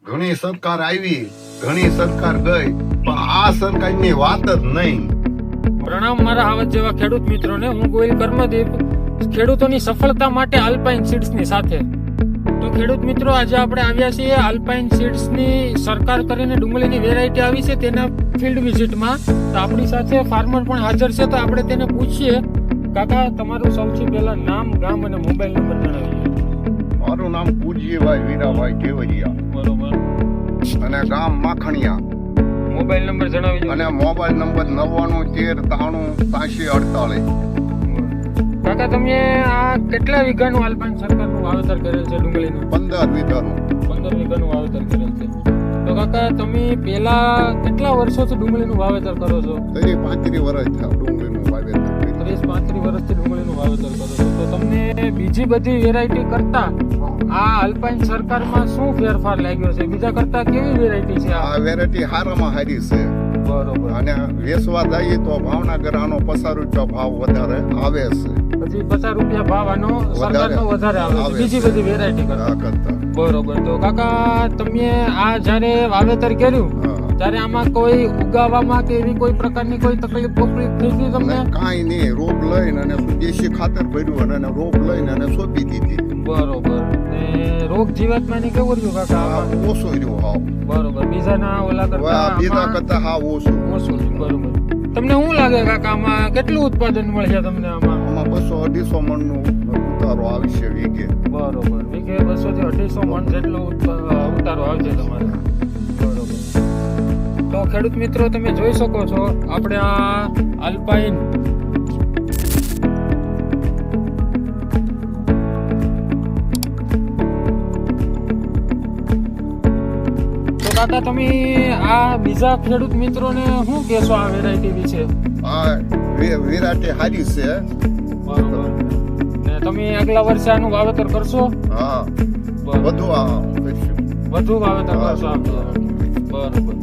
ઘણી સરકાર આવી, ઘણી સરકાર ગઈ, પણ આ સરકારની વાત જ નહીં. પ્રણામ મારા આવત જેવા ખેડૂત મિત્રોને. હું ગોહિલ કર્મદીપ, ખેડૂતોની સફળતા માટે આલ્પાઇન સીડ્સની સાથે. તો ખેડૂત મિત્રો, આજે આપણે આવ્યા છીએ આલ્પાઇન સીડ્સની સરકાર કરીને ડુંગળીની વેરાયટી આવી છે તેના ફિલ્ડ વિઝિટમાં. તો આપણી સાથે ફાર્મર પણ હાજર છે, તો આપણે તેને પૂછીએ. કાકા, તમારું સૌથી પહેલા નામ, ગામ અને મોબાઈલ નંબર જણાવીએ. મારું નામ પૂજ્યભાઈ વીરાભાઈ કેવડિયા બરોબર. અને ગામ માખણિયા મોબાઈલ નંબર જણાવી અને મોબાઈલ નંબર 99139348. કાકા, તમે આ કેટલા વીઘાનું આલ્પાઇન સરકારનું વાવેતર કરેલ છે ડુંગળીનું? 15 વીઘાનું. 15 વીઘાનું વાવેતર કરેલ છે. તો કાકા, તમે પેલા કેટલા વર્ષોથી ડુંગળીનું વાવેતર કરો છો? 35 વર્ષ થયા ડુંગળીનું વાવેતર. 30-35 વર્ષથી ડુંગળીનું વાવેતર કરો છો. તો તમને બીજી બધી વેરાયટી કરતા આ આલ્પાઇન સરકારમાં શું ફેરફાર લાગ્યો છે? બીજા કરતા કેવી વેરાયટી છે આ વેરાયટી હારામાં હારી છે. બરોબર. અને વેચવા જઈએ તો ભાવનગર આનો 50 રૂપિયા ભાવ વધારે આવે છે. પછી 50 રૂપિયા ભાવ આનો સરકારનો વધારે આવે છે બીજી બધી વેરાયટી કરતા. બરોબર. તો કાકા, તમે આ જ્યારે વાવેતર કર્યું ત્યારે આમાં કોઈ ઉગાવવામાં કે એવી કોઈ પ્રકારની કોઈ તકલીફ થઈ હતી તમને? કાંઈ નહીં. રોપ લઈને અને દેશી ખાતર ભર્યું અને રોપ લઈને અને સોંપી દીધી. બરોબર. ને રોગ જીવાતમાં ની કેવું રહ્યું કાકા? ઓછો રહ્યો હાવ. બરોબર. બીજાના ઓલા બીજા કરતા હાવ ઓછું. ઓછું. બરોબર. તમને શું લાગે કાકા, આમાં કેટલું ઉત્પાદન મળશે તમને? આમાં 200-250 મણનું ઉતારો આવશે વીઘે. બરોબર. વીઘે 200 થી 250 મણ જેટલો ઉતારો આવશે તમારે. બરોબર. તો ખેડૂત મિત્રો, તમે જોઈ શકો છો આપણે આ આલ્પાઇન કાકા, તમે આ બીજા ખેડૂત મિત્રોને શું કહેશો આ વેરાયટી વિશે? આ વેરાયટી સારી છે. બરોબર. ને તમે આગલા વર્ષે આનું વાવેતર કરશો? હા, વધુ કરશું. વધુ વાવેતર કરશો? બરોબર.